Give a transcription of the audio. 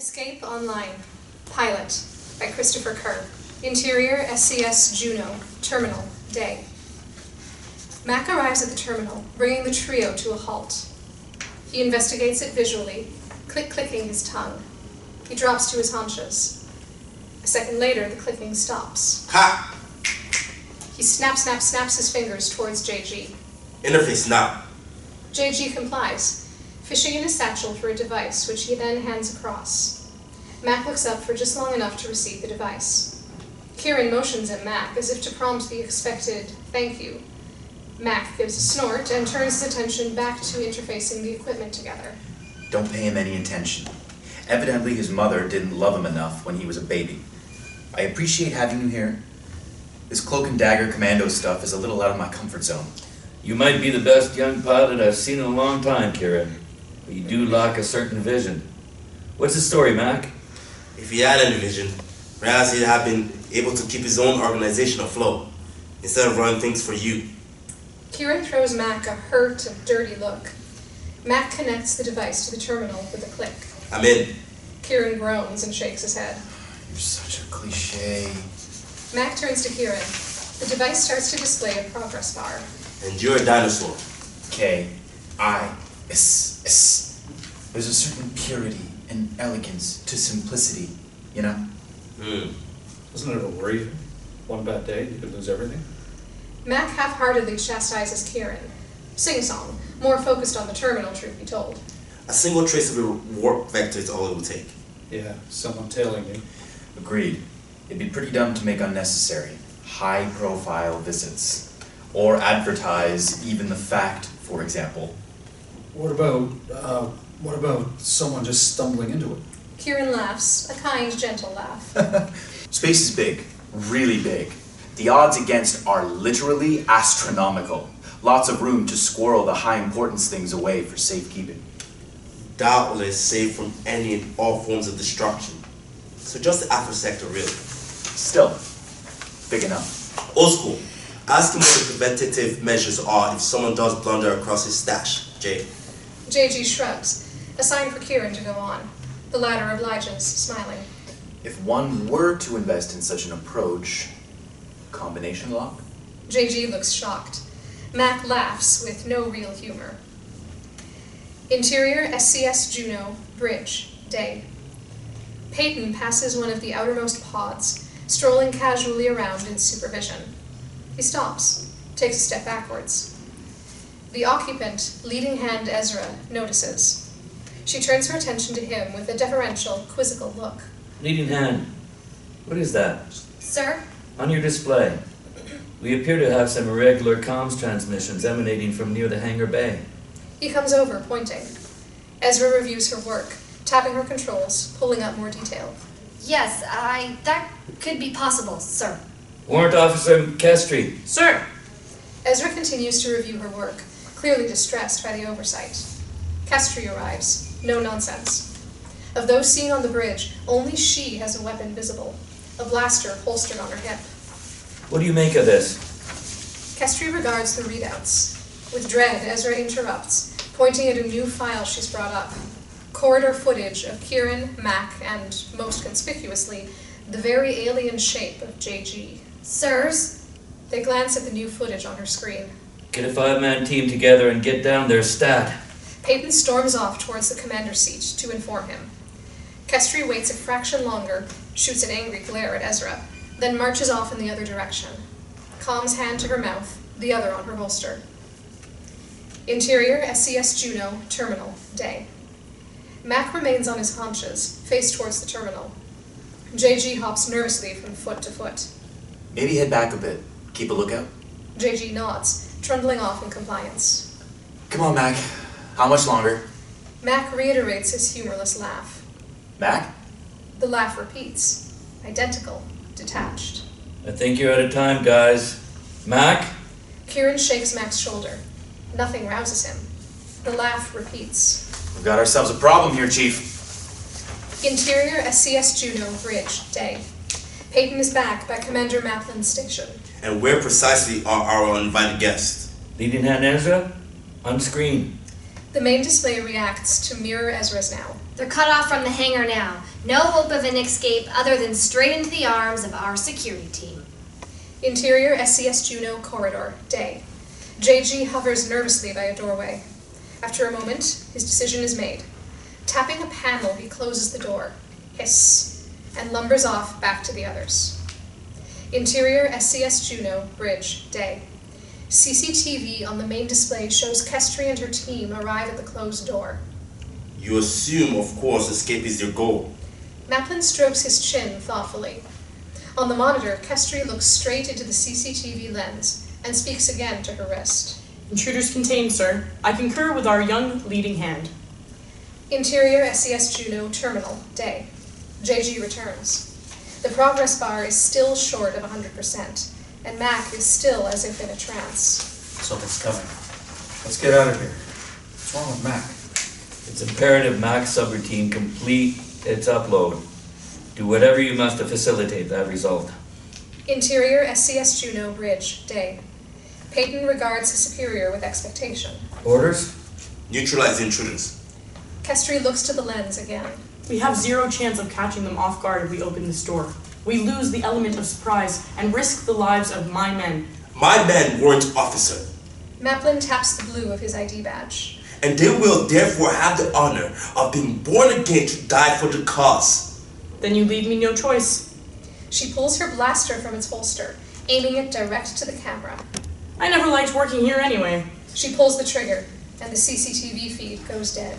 Escape Online, Pilot, by Christopher Kerr. Interior, SCS Juno, Terminal, Day. Mac arrives at the terminal, bringing the trio to a halt. He investigates it visually, clicking his tongue. He drops to his haunches. A second later, the clicking stops. Ha! He snaps his fingers towards JG. Interface now. JG complies, fishing in his satchel for a device, which he then hands across. Mac looks up for just long enough to receive the device. Kieran motions at Mac as if to prompt the expected thank you. Mac gives a snort and turns his attention back to interfacing the equipment together. Don't pay him any attention. Evidently his mother didn't love him enough when he was a baby. I appreciate having you here. This cloak and dagger commando stuff is a little out of my comfort zone. You might be the best young pilot I've seen in a long time, Kieran, but you do lack a certain vision. What's the story, Mac? If he had any vision, perhaps he'd have been able to keep his own organization afloat, instead of running things for you. Kieran throws Mac a hurt and dirty look. Mac connects the device to the terminal with a click. I'm in. Kieran groans and shakes his head. You're such a cliché. Mac turns to Kieran. The device starts to display a progress bar. And you're a dinosaur. K-I-S-S. There's a certain purity and elegance to simplicity, you know? Doesn't it ever worry you? One bad day, you could lose everything? Mac half-heartedly chastises Kieran. Sing-song, more focused on the terminal, truth be told. A single trace of a warp vector is all it will take. Yeah, someone tailing you. Agreed. It'd be pretty dumb to make unnecessary, high-profile visits. Or advertise even the fact, for example. What about someone just stumbling into it? Kieran laughs, a kind, gentle laugh. Space is big, really big. The odds against are literally astronomical. Lots of room to squirrel the high-importance things away for safekeeping. Doubtless safe from any and all forms of destruction. So just the upper sector, really. Still, big enough. Old school. Ask him what the preventative measures are if someone does blunder across his stash, Jay. JG shrugs, a sign for Kieran to go on. The latter obliges, smiling. If one were to invest in such an approach, combination lock? JG looks shocked. Mac laughs with no real humor. Interior, SCS Juno, Bridge, Day. Payton passes one of the outermost pods, strolling casually around in supervision. He stops, takes a step backwards. The occupant, leading hand Ezra, notices. She turns her attention to him with a deferential, quizzical look. Leading hand. What is that? Sir? On your display, we appear to have some irregular comms transmissions emanating from near the hangar bay. He comes over, pointing. Ezra reviews her work, tapping her controls, pulling up more detail. Yes, that could be possible, sir. Warrant Officer Kestry. Sir! Ezra continues to review her work, clearly distressed by the oversight. Kestry arrives. No nonsense. Of those seen on the bridge, only she has a weapon visible, a blaster holstered on her hip. What do you make of this? Kestry regards the readouts. With dread, Ezra interrupts, pointing at a new file she's brought up. Corridor footage of Kieran, Mac, and, most conspicuously, the very alien shape of JG. Sirs? They glance at the new footage on her screen. Get a 5-man team together and get down there stat. Payton storms off towards the commander's seat to inform him. Kestry waits a fraction longer, shoots an angry glare at Ezra, then marches off in the other direction. Comms hand to her mouth, the other on her holster. Interior, SCS Juno, Terminal, Day. Mac remains on his haunches, face towards the terminal. JG hops nervously from foot to foot. Maybe head back a bit. Keep a lookout. JG nods, trundling off in compliance. Come on, Mac. How much longer? Mac reiterates his humorless laugh. Mac? The laugh repeats, identical, detached. I think you're out of time, guys. Mac? Kieran shakes Mac's shoulder. Nothing rouses him. The laugh repeats. We've got ourselves a problem here, Chief. Interior, SCS Juno, Bridge, Day. Payton is back by Commander Maplin's station. And where precisely are our uninvited guests? Leading hand Ezra? On screen. The main display reacts to mirror Ezra's now. They're cut off from the hangar now. No hope of an escape other than straight into the arms of our security team. Interior SCS Juno corridor, day. JG hovers nervously by a doorway. After a moment, his decision is made. Tapping a panel, he closes the door, hiss, and lumbers off back to the others. Interior SCS Juno, bridge, day. CCTV on the main display shows Kestry and her team arrive at the closed door. You assume, of course, escape is your goal. Maplin strokes his chin thoughtfully. On the monitor, Kestry looks straight into the CCTV lens and speaks again to her wrist. Intruders contained, sir. I concur with our young leading hand. Interior SCS Juno terminal, day. JG returns. The progress bar is still short of 100%, and Mac is still as if in a trance. Something's coming. Let's get out of here. What's wrong with Mac? It's imperative Mac subroutine complete its upload. Do whatever you must to facilitate that result. Interior SCS Juno bridge, day. Payton regards his superior with expectation. Orders? Neutralize the intruders. Kestry looks to the lens again. We have zero chance of catching them off guard if we open this door. We lose the element of surprise and risk the lives of my men. My men weren't officer, Maplin taps the blue of his ID badge. and they will therefore have the honor of being born again to die for the cause. Then you leave me no choice. She pulls her blaster from its holster, aiming it direct to the camera. I never liked working here anyway. She pulls the trigger, and the CCTV feed goes dead.